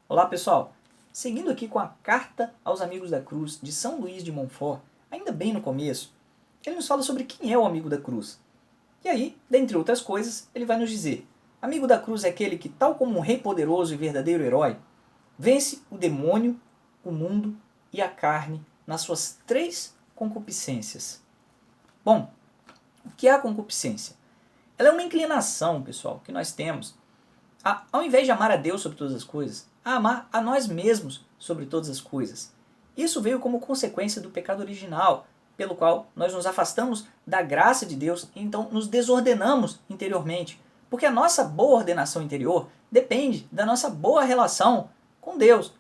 Olá pessoal, seguindo aqui com a Carta aos Amigos da Cruz de São Luís de Montfort, ainda bem no começo, ele nos fala sobre quem é o amigo da cruz. E aí, dentre outras coisas, ele vai nos dizer: amigo da cruz é aquele que, tal como um rei poderoso e verdadeiro herói, vence o demônio, o mundo e a carne nas suas três concupiscências. Bom, o que é a concupiscência? Ela é uma inclinação, pessoal, que nós temos ao invés de amar a Deus sobre todas as coisas, a amar a nós mesmos sobre todas as coisas. Isso veio como consequência do pecado original, pelo qual nós nos afastamos da graça de Deus e então nos desordenamos interiormente. Porque a nossa boa ordenação interior depende da nossa boa relação com Deus.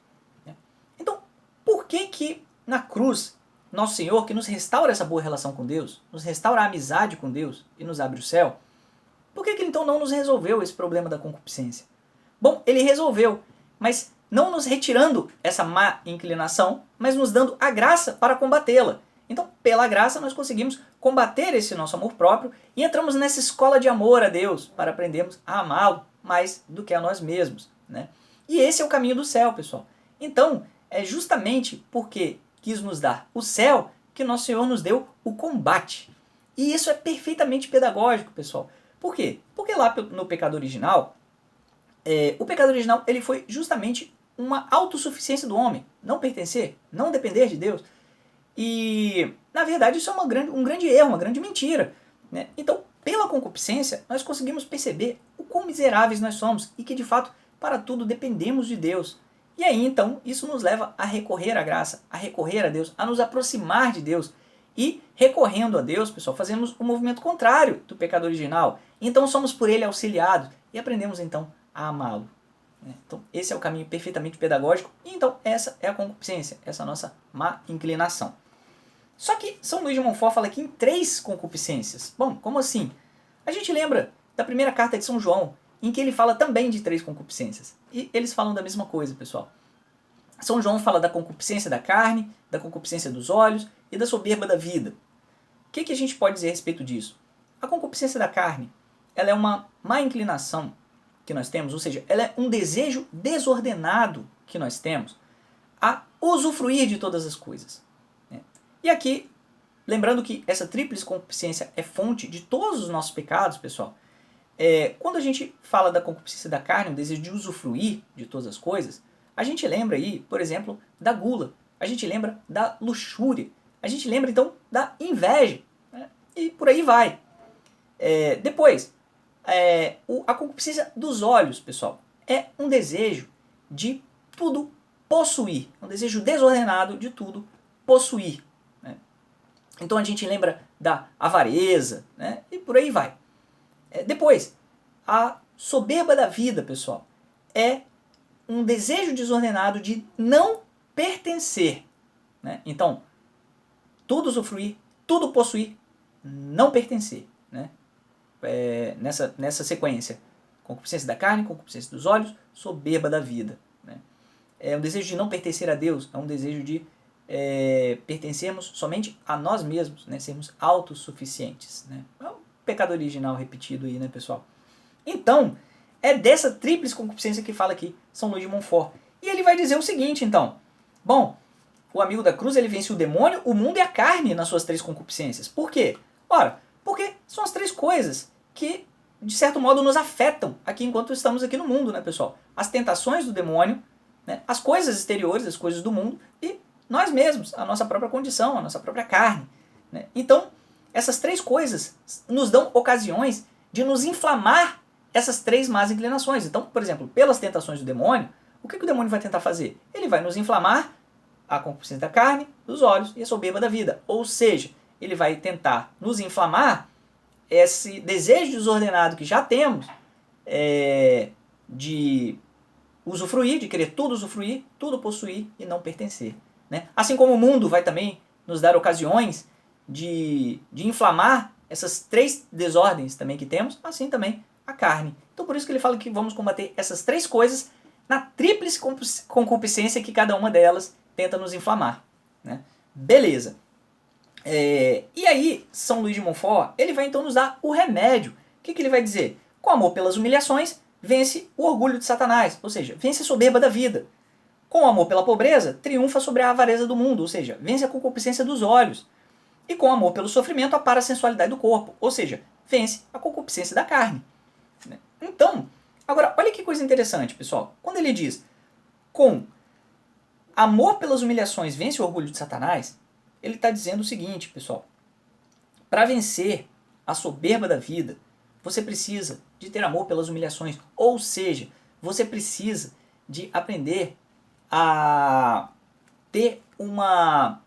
Então, por que na cruz, nosso Senhor, que nos restaura essa boa relação com Deus, nos restaura a amizade com Deus e nos abre o céu, por que ele então não nos resolveu esse problema da concupiscência? Bom, ele resolveu, mas não nos retirando essa má inclinação, mas nos dando a graça para combatê-la. Então, pela graça, nós conseguimos combater esse nosso amor próprio e entramos nessa escola de amor a Deus para aprendermos a amá-lo mais do que a nós mesmos, né? E esse é o caminho do céu, pessoal. Então, é justamente porque quis nos dar o céu que nosso Senhor nos deu o combate. E isso é perfeitamente pedagógico, pessoal. Por quê? Porque lá no pecado original, o pecado original ele foi justamente uma autossuficiência do homem, não pertencer, não depender de Deus. E, na verdade, isso é um grande erro, uma grande mentira, né? Então, pela concupiscência, nós conseguimos perceber o quão miseráveis nós somos e que, de fato, para tudo dependemos de Deus. E aí, então, isso nos leva a recorrer à graça, a recorrer a Deus, a nos aproximar de Deus. E, recorrendo a Deus, pessoal, fazemos o movimento contrário do pecado original. Então, somos por ele auxiliados e aprendemos, então, a amá-lo. Então, esse é o caminho perfeitamente pedagógico. E, então, essa é a concupiscência, essa nossa má inclinação. Só que São Luís de Montfort fala aqui em 3 concupiscências. Bom, como assim? A gente lembra da primeira carta de São João, em que ele fala também de 3 concupiscências. E eles falam da mesma coisa, pessoal. São João fala da concupiscência da carne, da concupiscência dos olhos e da soberba da vida. O que a gente pode dizer a respeito disso? A concupiscência da carne, ela é uma má inclinação que nós temos, ou seja, ela é um desejo desordenado que nós temos a usufruir de todas as coisas. E aqui, lembrando que essa tríplice concupiscência é fonte de todos os nossos pecados, pessoal, quando a gente fala da concupiscência da carne, o desejo de usufruir de todas as coisas, a gente lembra aí, por exemplo, da gula, a gente lembra da luxúria, a gente lembra então da inveja, né? E por aí vai. Depois, a concupiscência dos olhos, pessoal, é um desejo de tudo possuir, um desejo desordenado de tudo possuir. Então a gente lembra da avareza, né? E por aí vai. Depois, a soberba da vida, pessoal, é um desejo desordenado de não pertencer, né? Então, tudo usufruir, tudo possuir, não pertencer, né? Nessa sequência. Concupiscência da carne, concupiscência dos olhos, soberba da vida, né? É um desejo de não pertencer a Deus, é um desejo de pertencermos somente a nós mesmos, né? Sermos autossuficientes, né? É um pecado original repetido aí, né, pessoal? Então, é dessa tríplice concupiscência que fala aqui São Luís de Montfort. E ele vai dizer o seguinte, então. Bom, o amigo da cruz ele vence o demônio, o mundo e a carne nas suas 3 concupiscências. Por quê? Ora, porque são as 3 coisas que, de certo modo, nos afetam aqui enquanto estamos aqui no mundo, né, pessoal? As tentações do demônio, né, as coisas exteriores, as coisas do mundo e nós mesmos, a nossa própria condição, a nossa própria carne, né? Então, essas 3 coisas nos dão ocasiões de nos inflamar essas 3 más inclinações. Então, por exemplo, pelas tentações do demônio, o que o demônio vai tentar fazer? Ele vai nos inflamar a concupiscência da carne, dos olhos e a soberba da vida. Ou seja, ele vai tentar nos inflamar esse desejo desordenado que já temos de usufruir, de querer tudo usufruir, tudo possuir e não pertencer, né? Assim como o mundo vai também nos dar ocasiões de inflamar essas 3 desordens também que temos, assim também a carne. Então por isso que ele fala que vamos combater essas 3 coisas na tríplice concupiscência que cada uma delas tenta nos inflamar, né? Beleza. E aí, São Luís de Montfort, ele vai então nos dar o remédio. O que ele vai dizer? Com amor pelas humilhações, vence o orgulho de Satanás, ou seja, vence a soberba da vida. Com o amor pela pobreza, triunfa sobre a avareza do mundo, ou seja, vence a concupiscência dos olhos. E com o amor pelo sofrimento, apara a sensualidade do corpo, ou seja, vence a concupiscência da carne. Então, agora, olha que coisa interessante, pessoal. Quando ele diz, com amor pelas humilhações vence o orgulho de Satanás, ele está dizendo o seguinte, pessoal. Para vencer a soberba da vida, você precisa de ter amor pelas humilhações. Ou seja, você precisa de aprender a ter uma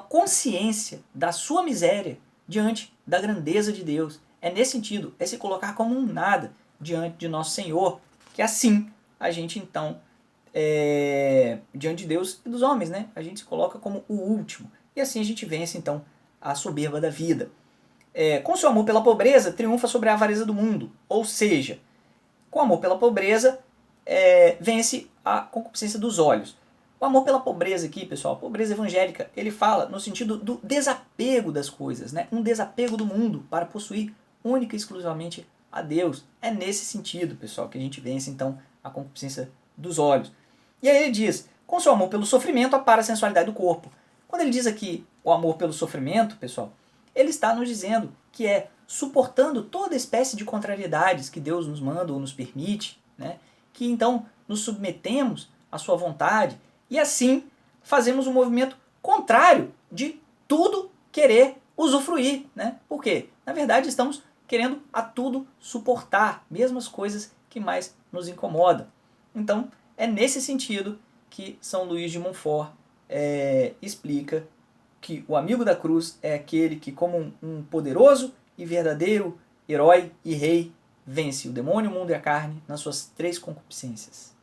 consciência da sua miséria diante da grandeza de Deus. É nesse sentido, é se colocar como um nada diante de nosso Senhor, que assim a gente então, diante de Deus e dos homens, né? A gente se coloca como o último. E assim a gente vence então a soberba da vida. Com seu amor pela pobreza, triunfa sobre a avareza do mundo. Ou seja, com amor pela pobreza, vence a concupiscência dos olhos. O amor pela pobreza aqui, pessoal, a pobreza evangélica, ele fala no sentido do desapego das coisas, né? Um desapego do mundo para possuir única e exclusivamente a Deus. É nesse sentido, pessoal, que a gente vence então a concupiscência dos olhos. E aí ele diz, com seu amor pelo sofrimento, apara a sensualidade do corpo. Quando ele diz aqui o amor pelo sofrimento, pessoal, ele está nos dizendo que é suportando toda espécie de contrariedades que Deus nos manda ou nos permite, né? Que então nos submetemos à sua vontade e assim fazemos um movimento contrário de tudo querer usufruir, né? Por quê? Na verdade estamos querendo a tudo suportar, mesmo as coisas que mais nos incomodam. Então é nesse sentido que São Luís de Montfort explica que o amigo da cruz é aquele que, como um poderoso e verdadeiro herói e rei, vence o demônio, o mundo e a carne nas suas 3 concupiscências.